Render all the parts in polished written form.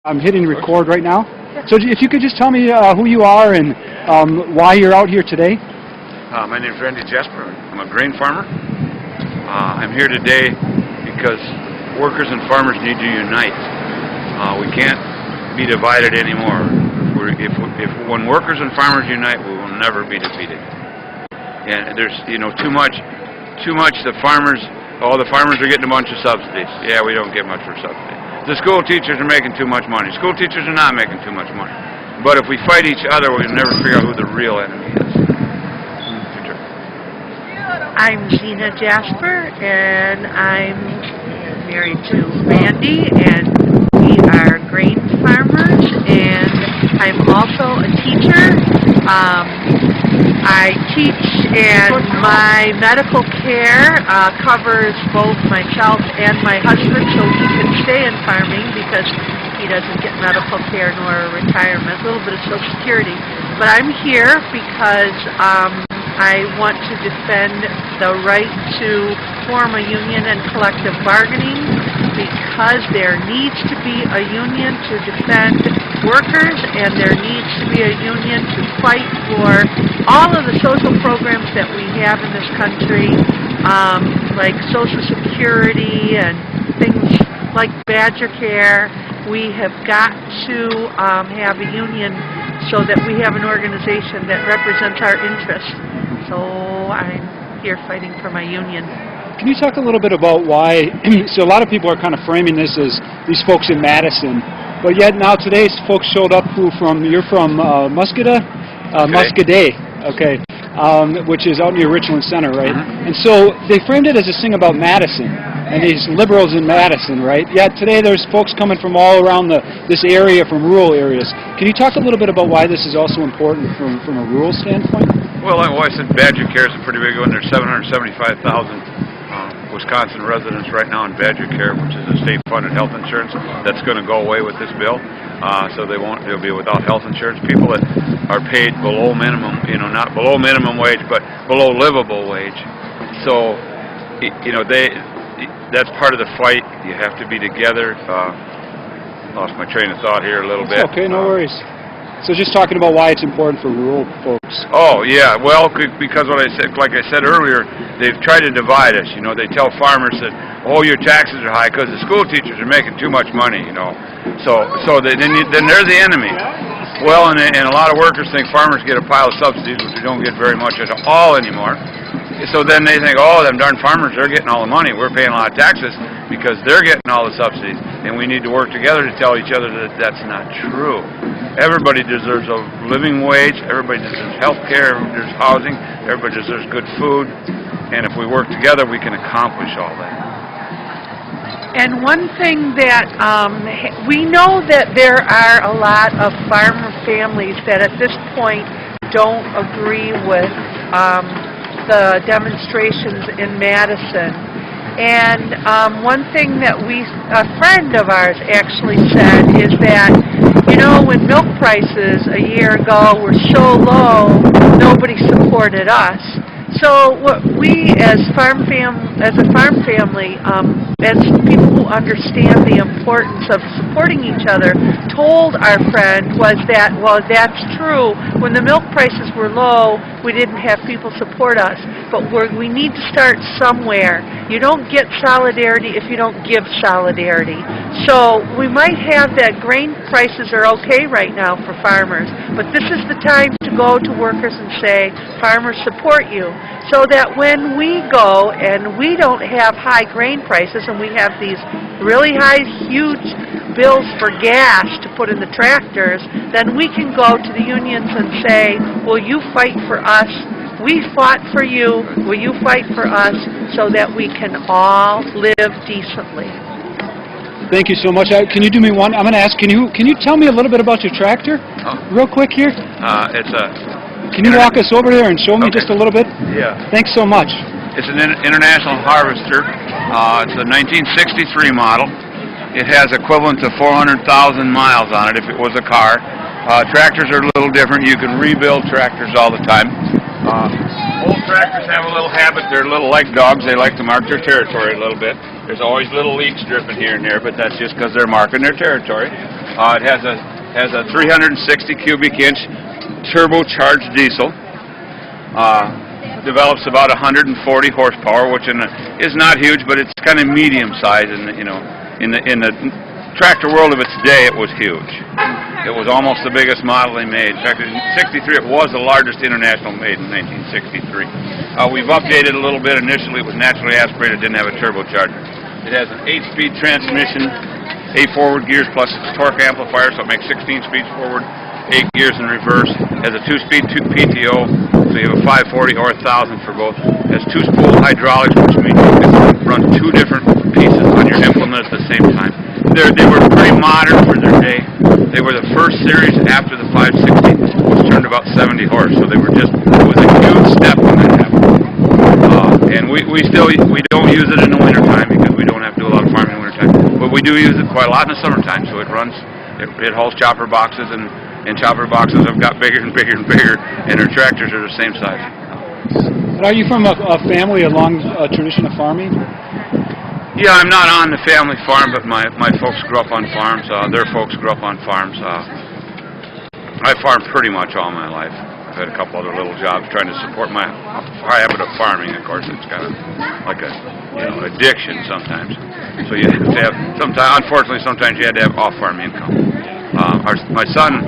I'm hitting record right now. So if you could just tell me who you are and why you're out here today. My name is Jasper. I'm a grain farmer. I'm here today because workers and farmers need to unite. We can't be divided anymore. When workers and farmers unite, we will never be defeated. And there's too much. The farmers are getting a bunch of subsidies. Yeah, we don't get much for subsidies. The school teachers are making too much money. School teachers are not making too much money. But if we fight each other, we'll never figure out who the real enemy is. I'm Gina Jasper, and I'm married to Randy, and we are grain farmers, and I'm also a teacher. I teach, and my medical care covers both myself and my husband, so he can stay in farming because he doesn't get medical care nor retirement, a little bit of Social Security. But I'm here because I want to defend the right to form a union and collective bargaining, because there needs to be a union to defend workers, and there needs to be a union to fight for all of the social programs that we have in this country, like Social Security and things like Badger Care. We have got to have a union so that we have an organization that represents our interests. So I'm here fighting for my union. Can you talk a little bit about why, so a lot of people are kind of framing this as these folks in Madison, but yet now today's folks showed up you're from Muscada? Muscadet, okay, which is out near Richland Center, right? And so they framed it as a thing about Madison and these liberals in Madison, right? Yet today there's folks coming from all around this area, from rural areas. Can you talk a little bit about why this is also important from a rural standpoint? Well, I said Badger Care is a pretty big one. There's 775,000 Wisconsin residents right now in Badger Care, which is a state-funded health insurance that's going to go away with this bill. So they'll be without health insurance. People that are paid below minimum, not below minimum wage, but below livable wage. So, that's part of the fight. You have to be together. Lost my train of thought here a little bit. Okay, no worries. So just talking about why it's important for rural folks. Oh, yeah. Well, because like I said earlier, they've tried to divide us. They tell farmers that, oh, your taxes are high because the school teachers are making too much money, So then they're the enemy. Well, and a lot of workers think farmers get a pile of subsidies, which we don't get very much at all anymore. So then they think, oh, them darn farmers, they're getting all the money. We're paying a lot of taxes because they're getting all the subsidies. And we need to work together to tell each other that that's not true. Everybody deserves a living wage. Everybody deserves health care. Everybody deserves housing. Everybody deserves good food. And if we work together, we can accomplish all that. And one thing that we know that there are a lot of farmer families that at this point don't agree with the demonstrations in Madison. And one thing that a friend of ours actually said is that, when milk prices a year ago were so low, nobody supported us. So what we as a farm family, as people who understand the importance of supporting each other, told our friend was that, well, that's true. When the milk prices were low, we didn't have people support us. But we need to start somewhere. You don't get solidarity if you don't give solidarity. So we might have that grain prices are okay right now for farmers, but this is the time to go to workers and say, farmers support you. So that when we go and we don't have high grain prices and we have these really high, huge bills for gas to put in the tractors, then we can go to the unions and say, will you fight for us? We fought for you. Will you fight for us so that we can all live decently? Thank you so much. Can you do me one? I'm going to ask, can you tell me a little bit about your tractor? Real quick here? Can you walk us over there and show me just a little bit? Yeah. Thanks so much. It's an International Harvester. It's a 1963 model. It has equivalent to 400,000 miles on it if it was a car. Tractors are a little different. You can rebuild tractors all the time. Old tractors have a little habit. They're little like dogs. They like to mark their territory a little bit. There's always little leaks dripping here and there, but that's just because they're marking their territory. It has a 360 cubic inch turbocharged diesel. Develops about 140 horsepower, which is not huge, but it's kind of medium size. And in the tractor world of its day, it was huge. It was almost the biggest model they made. In fact, in '63, it was the largest international made in 1963. We've updated a little bit. Initially, it was naturally aspirated, didn't have a turbocharger. It has an 8-speed transmission, 8 forward gears plus its torque amplifier, so it makes 16 speeds forward, 8 gears in reverse. It has a 2-speed PTO, so you have a 540 or 1,000 for both. It has 2-spool hydraulics, which means you can run 2 different pieces on your implement at the same time. They were pretty modern for their day. They were the first series after the 560, which turned about 70 horse, so it was a huge step when that happened. And we don't use it in the wintertime because we don't have to do a lot of farming in the wintertime, but we do use it quite a lot in the summertime, so it hauls chopper boxes, and chopper boxes have got bigger and bigger and bigger, and our tractors are the same size. And are you from a family, a long tradition of farming? Yeah, I'm not on the family farm, but my folks grew up on farms. Their folks grew up on farms. I farmed pretty much all my life. I've had a couple other little jobs trying to support my habit of farming. Of course, it's kind of like a addiction sometimes. So you have to have unfortunately, sometimes you had to have off-farm income. My son,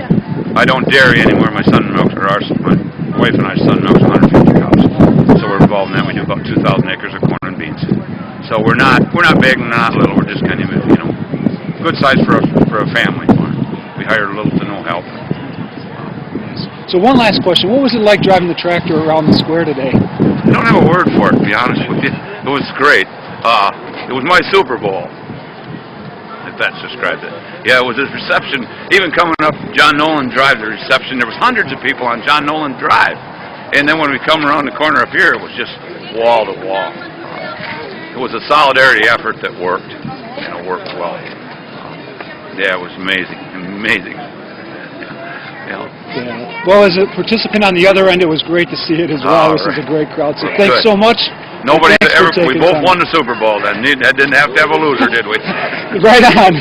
I don't dairy anymore. My son milks, my wife and I's son milks 150 cows. So we're involved in that. We do about 2,000 acres of corn and beans. So we're not big, we're not little. We're just kind of good size for a family farm. We hired little to no help. So one last question: what was it like driving the tractor around the square today? I don't have a word for it, to be honest with you. It was great. It was my Super Bowl, if that's described it. Yeah, it was his reception. Even coming up John Nolan Drive, the reception, there was hundreds of people on John Nolan Drive. And then when we come around the corner up here, it was just wall to wall. It was a solidarity effort that worked, and it worked well. Yeah, it was amazing, amazing. Yeah. Well, as a participant on the other end, it was great to see it as well. This is a great crowd, so thanks so much. We both won the Super Bowl then. Didn't have to have a loser, did we? Right on.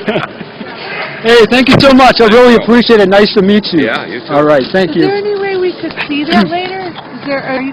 Hey, thank you so much. I really appreciate it. Nice to meet you. Yeah, you too. All right, thank you. Is there any way we could see that later? Are you